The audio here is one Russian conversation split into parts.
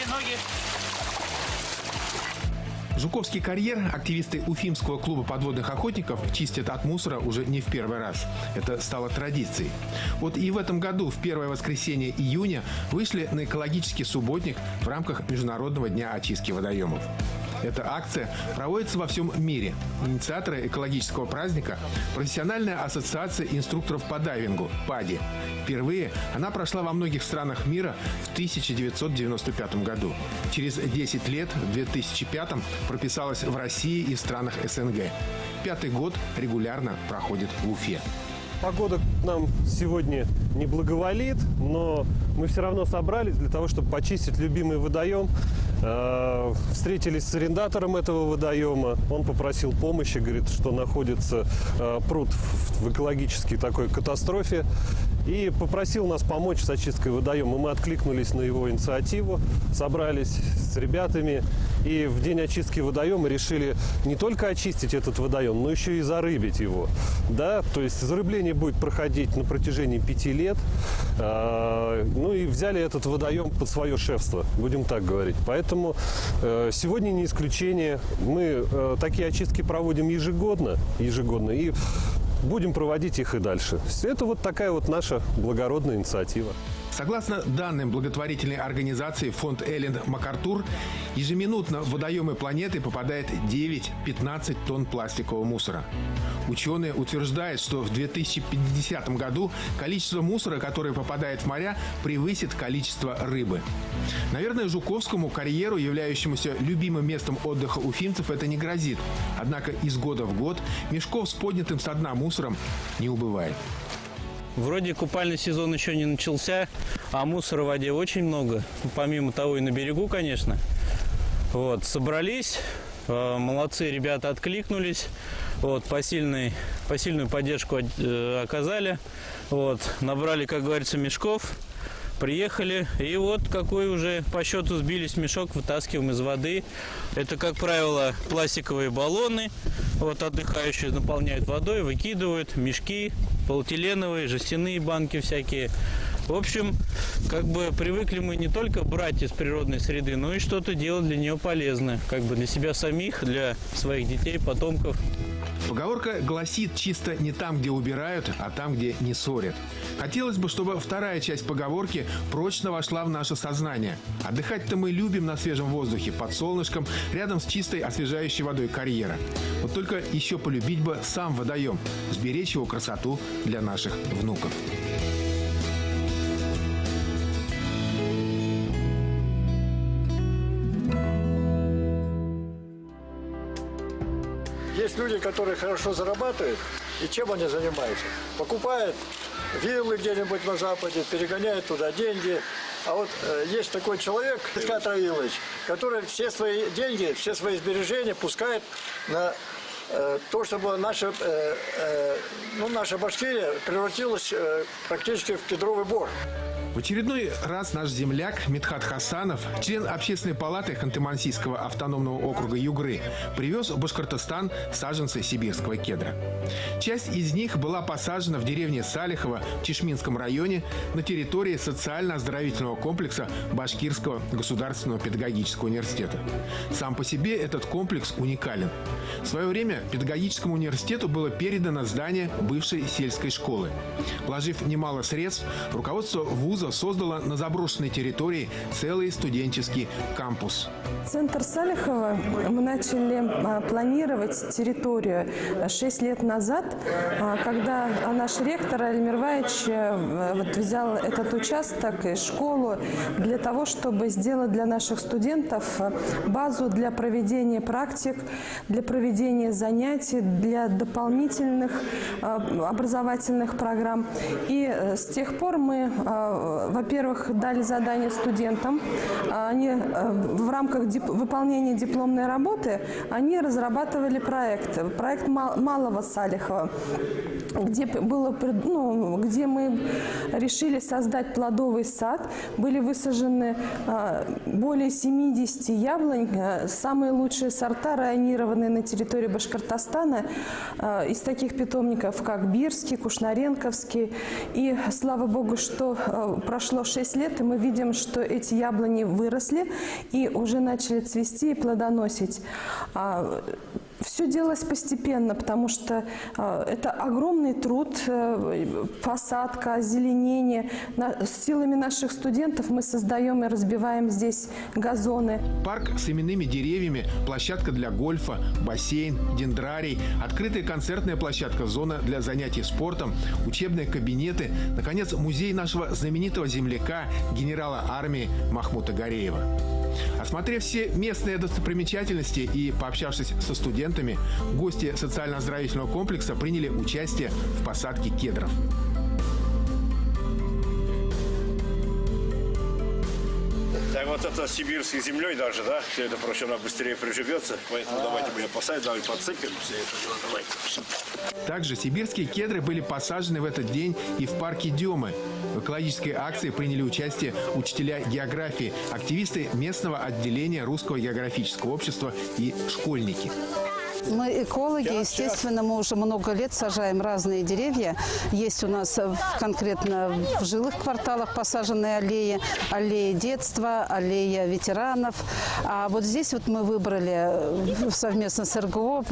Ноги. Жуковский карьер активисты Уфимского клуба подводных охотников чистят от мусора уже не в первый раз. Это стало традицией. Вот и в этом году, в первое воскресенье июня, вышли на экологический субботник в рамках Международного дня очистки водоемов. Эта акция проводится во всем мире. Инициаторы экологического праздника – Профессиональная ассоциация инструкторов по дайвингу (ПАДИ). Впервые она прошла во многих странах мира в 1995 году. Через 10 лет, в 2005, прописалась в России и в странах СНГ. 5-й год регулярно проходит в Уфе. Погода нам сегодня не благоволит, но мы все равно собрались для того, чтобы почистить любимый водоем. Встретились с арендатором этого водоема. Он попросил помощи, говорит, что находится пруд в экологической такой катастрофе. И попросил нас помочь с очисткой водоема. Мы откликнулись на его инициативу, собрались с ребятами. И в день очистки водоема решили не только очистить этот водоем, но еще и зарыбить его. Да? То есть зарыбление будет проходить на протяжении 5 лет. Ну и взяли этот водоем под свое шефство, будем так говорить. Поэтому сегодня не исключение. Мы такие очистки проводим ежегодно. И будем проводить их и дальше. Это вот такая вот наша благородная инициатива. Согласно данным благотворительной организации фонд Эллен МакАртур, ежеминутно в водоемы планеты попадает 9-15 тонн пластикового мусора. Ученые утверждают, что в 2050 году количество мусора, которое попадает в моря, превысит количество рыбы. Наверное, Жуковскому карьеру, являющемуся любимым местом отдыха уфимцев, это не грозит. Однако из года в год мешков с поднятым со дна мусором не убывает. Вроде купальный сезон еще не начался, а мусора в воде очень много. Помимо того и на берегу, конечно. Вот, собрались, молодцы, ребята откликнулись, вот, посильную поддержку оказали. Вот, набрали, как говорится, мешков, приехали, и вот какой уже по счету сбились мешок, вытаскиваем из воды. Это, как правило, пластиковые баллоны. Вот отдыхающие наполняют водой, выкидывают мешки, полиэтиленовые, жестяные банки всякие. В общем, как бы привыкли мы не только брать из природной среды, но и что-то делать для нее полезное. Как бы для себя самих, для своих детей, потомков. Поговорка гласит: чисто не там, где убирают, а там, где не ссорят. Хотелось бы, чтобы вторая часть поговорки прочно вошла в наше сознание. Отдыхать-то мы любим на свежем воздухе, под солнышком, рядом с чистой освежающей водой карьера. Вот только еще полюбить бы сам водоем, сберечь его красоту для наших внуков. Есть люди, которые хорошо зарабатывают, и чем они занимаются? Покупают виллы где-нибудь на Западе, перегоняют туда деньги. А вот есть такой человек, Петр Авилович, который все свои деньги, все свои сбережения пускает на то, чтобы наша Башкирия превратилась практически в кедровый бор. В очередной раз наш земляк Медхат Хасанов, член Общественной палаты Ханты-Мансийского автономного округа Югры, привез в Башкортостан саженцы сибирского кедра. Часть из них была посажена в деревне Салихово в Чишминском районе на территории социально-оздоровительного комплекса Башкирского государственного педагогического университета. Сам по себе этот комплекс уникален. В свое время педагогическому университету было передано здание бывшей сельской школы. Вложив немало средств, руководство вуза создало на заброшенной территории целый студенческий кампус. Центр Салихова мы начали планировать территорию 6 лет назад, когда наш ректор Алимир Ильич взял этот участок и школу для того, чтобы сделать для наших студентов базу для проведения практик, для проведения занятий, для дополнительных образовательных программ. И с тех пор мы, во-первых, дали задание студентам. Они в рамках выполнения дипломной работы они разрабатывали проект Малого Салихова, где мы решили создать плодовый сад. Были высажены более 70 яблонь, самые лучшие сорта, районированные на территории Башкортостана, из таких питомников, как Бирский, Кушнаренковский. И слава богу, что прошло 6 лет, и мы видим, что эти яблони выросли и уже начали цвести и плодоносить. Все делалось постепенно, потому что это огромный труд, посадка, озеленение. С силами наших студентов мы создаем и разбиваем здесь газоны. Парк с именными деревьями, площадка для гольфа, бассейн, дендрарий, открытая концертная площадка, зона для занятий спортом, учебные кабинеты, наконец, музей нашего знаменитого земляка, генерала армии Махмута Гареева. Осмотрев все местные достопримечательности и пообщавшись со студентами, гости социально-оздоровительного комплекса приняли участие в посадке кедров. Так вот это сибирской землей даже, да? Все это проще, она быстрее приживется. Поэтому давайте мы ее посадим, давайте подсыпем. Все это, давайте. Также сибирские кедры были посажены в этот день и в парке Демы. В экологической акции приняли участие учителя географии, активисты местного отделения Русского географического общества и школьники. Мы экологи, естественно, мы уже много лет сажаем разные деревья. Есть у нас конкретно в жилых кварталах посаженные аллеи, аллея детства, аллея ветеранов. А вот здесь вот мы выбрали совместно с РГО,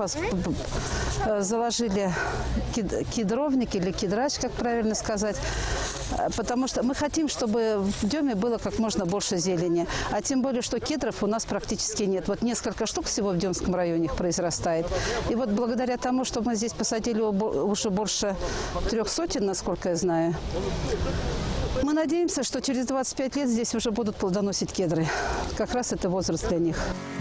заложили кедровник или кедрач, как правильно сказать. Потому что мы хотим, чтобы в Деме было как можно больше зелени. А тем более, что кедров у нас практически нет. Вот несколько штук всего в Демском районе их произрастает. И вот благодаря тому, что мы здесь посадили уже больше 300, насколько я знаю, мы надеемся, что через 25 лет здесь уже будут плодоносить кедры. Как раз это возраст для них.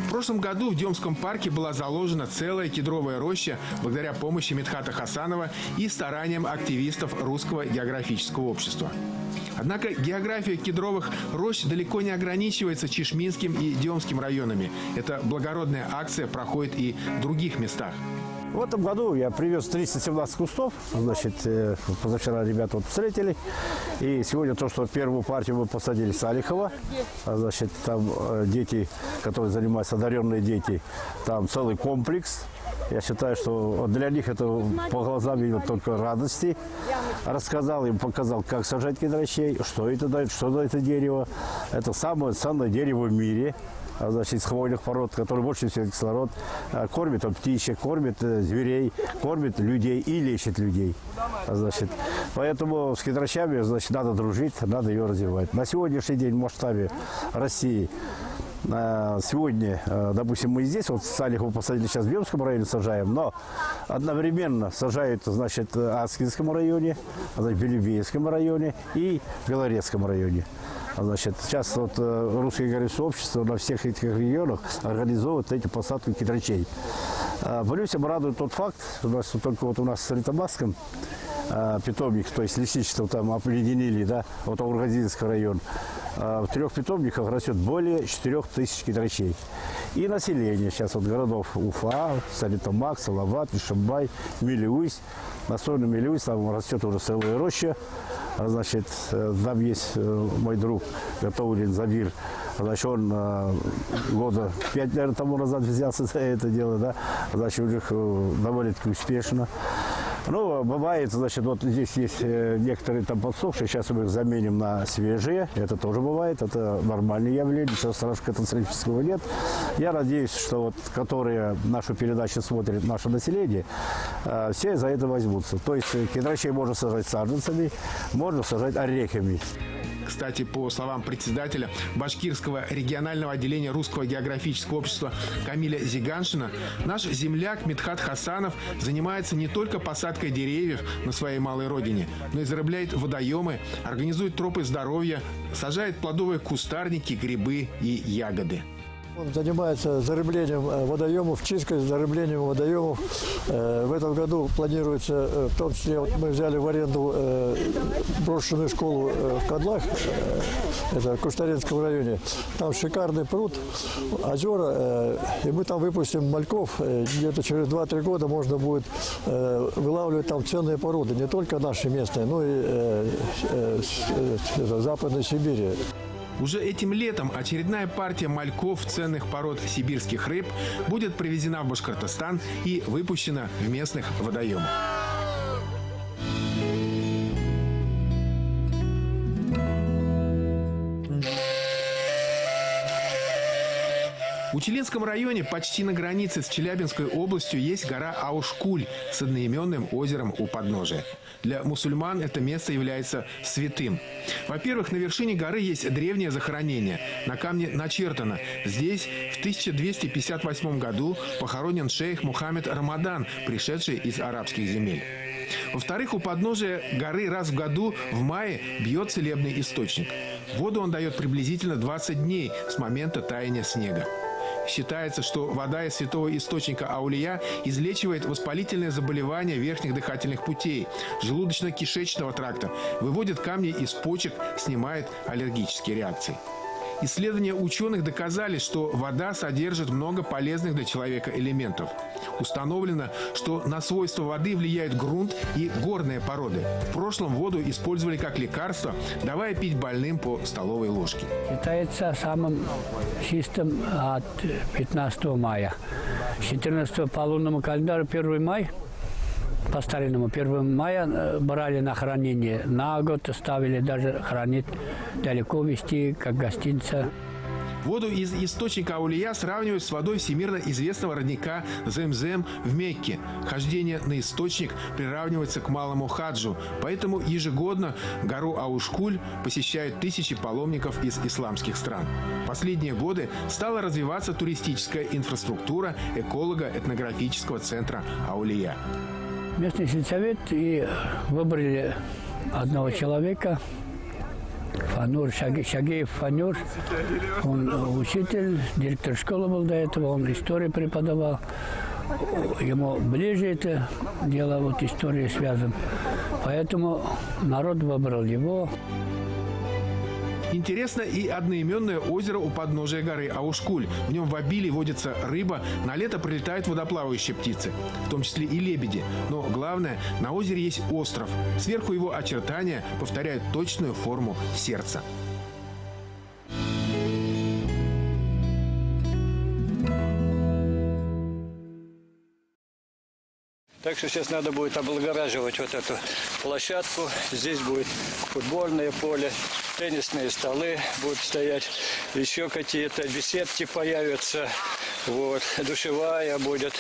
В прошлом году в Демском парке была заложена целая кедровая роща благодаря помощи Мидхата Хасанова и стараниям активистов Русского географического общества. Однако география кедровых рощ далеко не ограничивается Чишминским и Демским районами. Эта благородная акция проходит и в других местах. В этом году я привез 317 кустов. Значит, позавчера ребята вот встретили. И сегодня то, что первую партию мы посадили Салихова. Значит, там дети, которые занимаются, одаренные дети, там целый комплекс. Я считаю, что для них это по глазам видно только радости. Рассказал им, показал, как сажать кедрачей, что это дает, что дает это дерево. Это самое ценное дерево в мире. Значит, из хвойных пород, которые больше всего кислород, кормит птичек, кормит зверей, кормит людей и лечит людей. Значит, поэтому с кедрачами, значит, надо дружить, надо ее развивать. На сегодняшний день в масштабе России, сегодня, допустим, мы здесь, вот Салихова посадили, сейчас в Демском районе сажаем, но одновременно сажают, значит, в Аскинском районе, в Белебейском районе и в Белорецком районе. Значит, сейчас вот Русское географическое общество на всех этих регионах организовывает эти посадки кедрачей. Плюс радует тот факт, у нас только вот у нас с Ритомасском питомник, то есть лесничество там объединили, да, вот Аургазинский район. В 3 питомниках растет более 4000 кедрачей. И население сейчас вот городов Уфа, Столитамак, Салават, Ишимбай, Милиусь. На сторону Милиусь там растет уже целая роща. Значит, там есть мой друг Гатаулин Забир. Значит, он года 5, наверное, тому назад взялся за это дело, да. Значит, у них довольно-таки успешно. Ну, бывает, значит, вот здесь есть некоторые там подсохшие, сейчас мы их заменим на свежие. Это тоже бывает, это нормальное явление, ничего страшного катастрофического нет. Я надеюсь, что вот, которые нашу передачу смотрят, наше население, все за это возьмутся. То есть кедрачей можно сажать саженцами, можно сажать орехами. Кстати, по словам председателя Башкирского регионального отделения Русского географического общества Камиля Зиганшина, наш земляк Мидхат Хасанов занимается не только посадкой деревьев на своей малой родине, но и зарабатывает водоемы, организует тропы здоровья, сажает плодовые кустарники, грибы и ягоды. Он занимается зарыблением водоемов, чисткой, зарыблением водоемов. В этом году планируется, в том числе, вот мы взяли в аренду брошенную школу в Кадлах, это в Куштаринском районе. Там шикарный пруд, озера, и мы там выпустим мальков. Где-то через 2-3 года можно будет вылавливать там ценные породы, не только наши местные, но и Западной Сибири. Уже этим летом очередная партия мальков ценных пород сибирских рыб будет привезена в Башкортостан и выпущена в местных водоемах. В Учелинском районе почти на границе с Челябинской областью есть гора Аушкуль с одноименным озером у подножия. Для мусульман это место является святым. Во-первых, на вершине горы есть древнее захоронение. На камне начертано: здесь в 1258 году похоронен шейх Мухаммед Рамадан, пришедший из арабских земель. Во-вторых, у подножия горы раз в году в мае бьет целебный источник. Воду он дает приблизительно 20 дней с момента таяния снега. Считается, что вода из святого источника Аулия излечивает воспалительные заболевания верхних дыхательных путей, желудочно-кишечного тракта, выводит камни из почек, снимает аллергические реакции. Исследования ученых доказали, что вода содержит много полезных для человека элементов. Установлено, что на свойства воды влияют грунт и горные породы. В прошлом воду использовали как лекарство, давая пить больным по столовой ложке. Считается самым чистым от 15 мая. С 14 по лунному календарю 1 май, по старинному 1 мая брали на хранение. На год ставили даже хранить, далеко везти, как гостиница. Воду из источника Аулия сравнивают с водой всемирно известного родника Земзем в Мекке. Хождение на источник приравнивается к малому хаджу, поэтому ежегодно гору Аушкуль посещают тысячи паломников из исламских стран. В последние годы стала развиваться туристическая инфраструктура эколого-этнографического центра Аулия. Местный сельсовет и выбрали одного человека, Фанур, Шагеев Фанур. Он учитель, директор школы был до этого, он историю преподавал. Ему ближе это дело, вот история связана. Поэтому народ выбрал его. Интересно и одноименное озеро у подножия горы Аушкуль. В нем в обилии водится рыба, на лето прилетают водоплавающие птицы, в том числе и лебеди. Но главное, на озере есть остров. Сверху его очертания повторяют точную форму сердца. Так что сейчас надо будет облагораживать вот эту площадку. Здесь будет футбольное поле, теннисные столы будут стоять, еще какие-то беседки появятся, вот, душевая будет.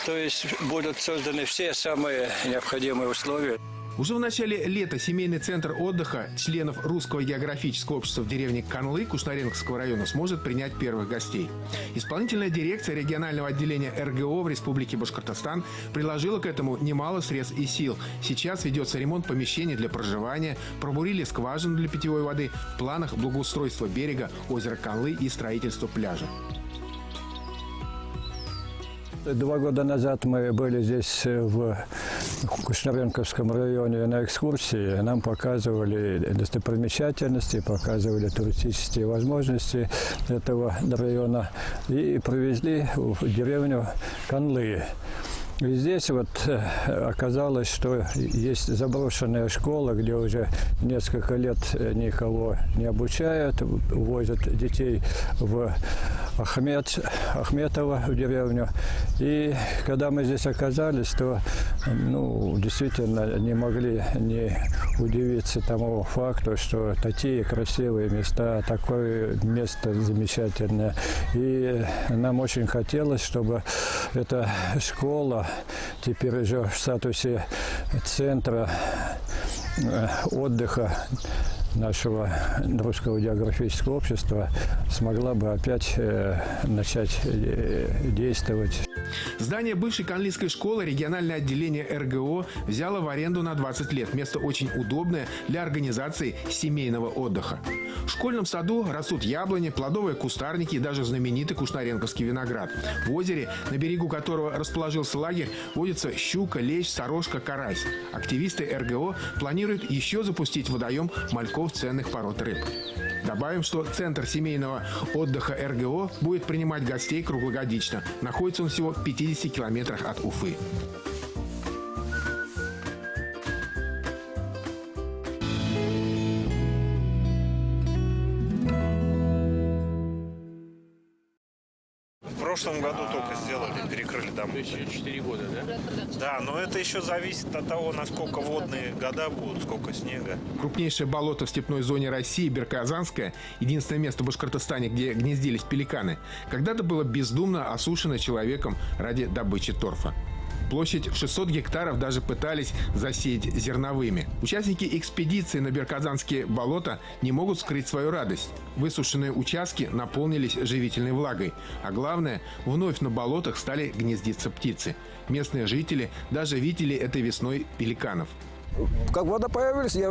То есть будут созданы все самые необходимые условия. Уже в начале лета семейный центр отдыха членов Русского географического общества в деревне Канлы Кушнаренковского района сможет принять первых гостей. Исполнительная дирекция регионального отделения РГО в Республике Башкортостан приложила к этому немало средств и сил. Сейчас ведется ремонт помещений для проживания, пробурили скважину для питьевой воды, в планах благоустройства берега озера Канлы и строительство пляжа. 2 года назад мы были здесь в Кушнаренковском районе на экскурсии. Нам показывали достопримечательности, показывали туристические возможности этого района и привезли в деревню Канлы. И здесь вот оказалось, что есть заброшенная школа, где уже несколько лет никого не обучают, увозят детей в Ахметово, в деревню. И когда мы здесь оказались, то действительно не могли не удивиться тому факту, что такие красивые места, такое место замечательное. И нам очень хотелось, чтобы эта школа теперь уже в статусе центра отдыха нашего Русского географического общества смогла бы опять начать действовать. Здание бывшей Канлийской школы региональное отделение РГО взяло в аренду на 20 лет. Место очень удобное для организации семейного отдыха. В школьном саду растут яблони, плодовые кустарники и даже знаменитый кушнаренковский виноград. В озере, на берегу которого расположился лагерь, водятся щука, лещ, сорожка, карась. Активисты РГО планируют еще запустить в водоем мальков ценных пород рыб. Добавим, что Центр семейного отдыха РГО будет принимать гостей круглогодично. Находится он всего в 50 километрах от Уфы. В прошлом году только сделали, перекрыли дамбу. Еще 4 года, да? Да, но это еще зависит от того, насколько водные года будут, сколько снега. Крупнейшее болото в степной зоне России, Берказанское, единственное место в Башкортостане, где гнездились пеликаны, когда-то было бездумно осушено человеком ради добычи торфа. Площадь в 600 гектаров даже пытались засеять зерновыми. Участники экспедиции на Берказанские болота не могут скрыть свою радость. Высушенные участки наполнились живительной влагой. А главное, вновь на болотах стали гнездиться птицы. Местные жители даже видели этой весной пеликанов. Как вода появилась, я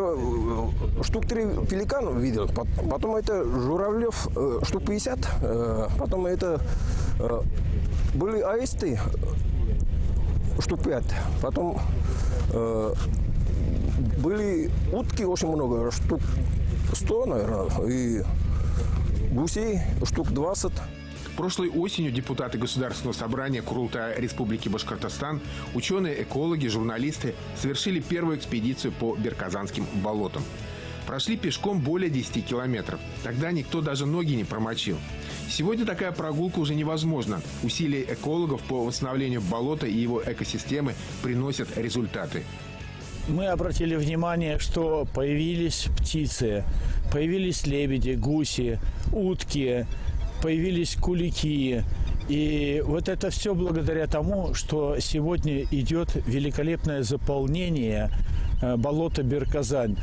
штук 3 пеликанов видел. Потом это журавлев штук 50. Потом это были аисты штук 5. Потом были утки очень много, штук 100, наверное, и гусей штук 20. Прошлой осенью депутаты Государственного собрания Курултая Республики Башкортостан, ученые, экологи, журналисты совершили первую экспедицию по Берказанским болотам. Прошли пешком более 10 километров. Тогда никто даже ноги не промочил. Сегодня такая прогулка уже невозможна. Усилия экологов по восстановлению болота и его экосистемы приносят результаты. Мы обратили внимание, что появились птицы, появились лебеди, гуси, утки, появились кулики. И вот это все благодаря тому, что сегодня идет великолепное заполнение болота Берказань.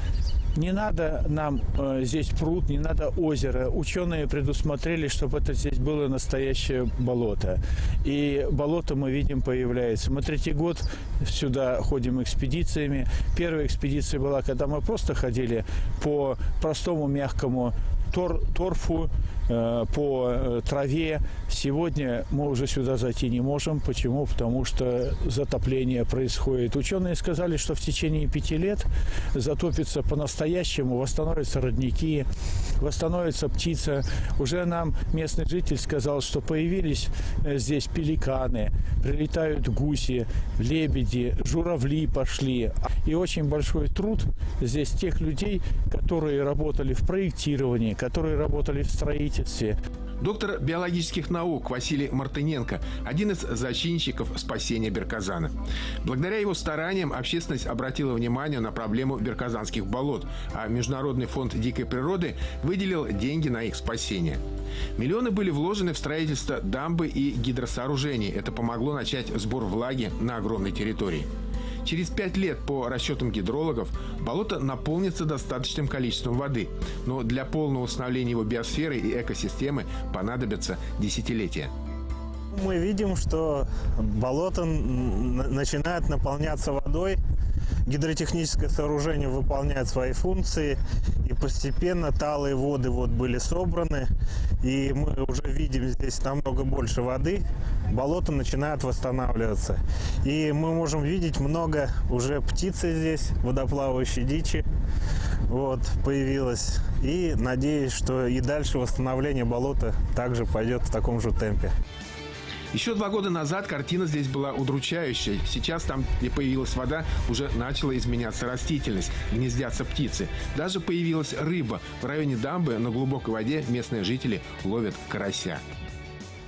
Не надо нам здесь пруд, не надо озеро. Ученые предусмотрели, чтобы это здесь было настоящее болото. И болото, мы видим, появляется. Мы 3-й год сюда ходим экспедициями. Первая экспедиция была, когда мы просто ходили по простому мягкому торфу, по траве. Сегодня мы уже сюда зайти не можем. Почему? Потому что затопление происходит. Ученые сказали, что в течение 5 лет затопится по-настоящему, восстановятся родники, восстановится птица. Уже нам местный житель сказал, что появились здесь пеликаны, прилетают гуси, лебеди, журавли пошли. И очень большой труд здесь тех людей, которые работали в проектировании, которые работали в строительстве. Доктор биологических наук Василий Мартыненко – один из зачинщиков спасения Берказана. Благодаря его стараниям общественность обратила внимание на проблему берказанских болот, а Международный фонд дикой природы выделил деньги на их спасение. Миллионы были вложены в строительство дамбы и гидросооружений. Это помогло начать сбор влаги на огромной территории. Через 5 лет, по расчетам гидрологов, болото наполнится достаточным количеством воды. Но для полного восстановления его биосферы и экосистемы понадобятся десятилетия. Мы видим, что болото начинает наполняться водой. Гидротехническое сооружение выполняет свои функции. И постепенно талые воды были собраны. И мы уже видим здесь намного больше воды. Болото начинает восстанавливаться. И мы можем видеть много уже птицы здесь, водоплавающей дичи. Появилось. И надеюсь, что и дальше восстановление болота также пойдет в таком же темпе. Еще 2 года назад картина здесь была удручающей. Сейчас там, где появилась вода, уже начала изменяться растительность, гнездятся птицы. Даже появилась рыба. В районе дамбы на глубокой воде местные жители ловят карася.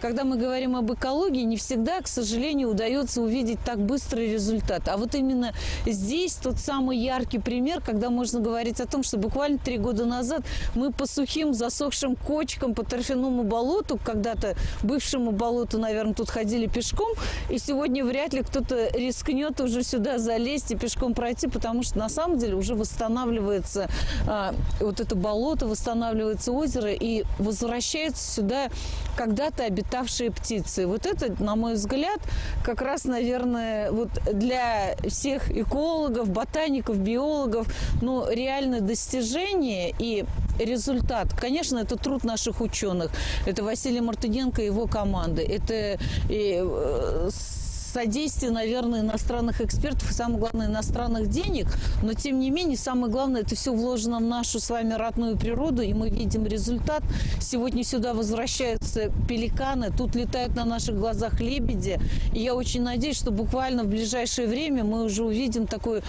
Когда мы говорим об экологии, не всегда, к сожалению, удается увидеть так быстрый результат. А вот именно здесь тот самый яркий пример, когда можно говорить о том, что буквально 3 года назад мы по сухим засохшим кочкам, по торфяному болоту, когда-то бывшему болоту, наверное, тут ходили пешком, и сегодня вряд ли кто-то рискнет уже сюда залезть и пешком пройти, потому что на самом деле уже восстанавливается вот это болото, восстанавливается озеро, и возвращаются сюда когда-то обитавшие птицы. Вот это, на мой взгляд, как раз, наверное, для всех экологов, ботаников, биологов, реальное достижение и результат. Конечно, это труд наших ученых. Это Василий Мартыненко и его команды. Это содействия, наверное, иностранных экспертов и, самое главное, иностранных денег. Но, тем не менее, самое главное, это все вложено в нашу с вами родную природу, и мы видим результат. Сегодня сюда возвращаются пеликаны, тут летают на наших глазах лебеди. И я очень надеюсь, что буквально в ближайшее время мы уже увидим такое,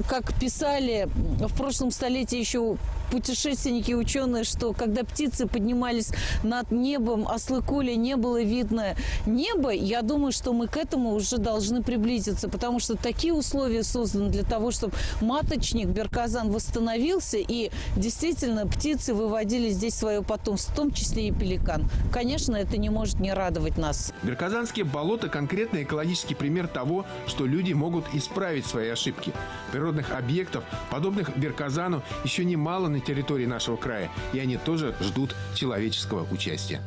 как писали в прошлом столетии еще путешественники и ученые, что когда птицы поднимались над небом, а с Лыкули не было видно небо, я думаю, что мы к этому уже должны приблизиться, потому что такие условия созданы для того, чтобы маточник Берказан восстановился, и действительно птицы выводили здесь свое потомство, в том числе и пеликан. Конечно, это не может не радовать нас. Берказанские болота – конкретный экологический пример того, что люди могут исправить свои ошибки. Природных объектов, подобных Берказану, еще немало на территории нашего края, и они тоже ждут человеческого участия.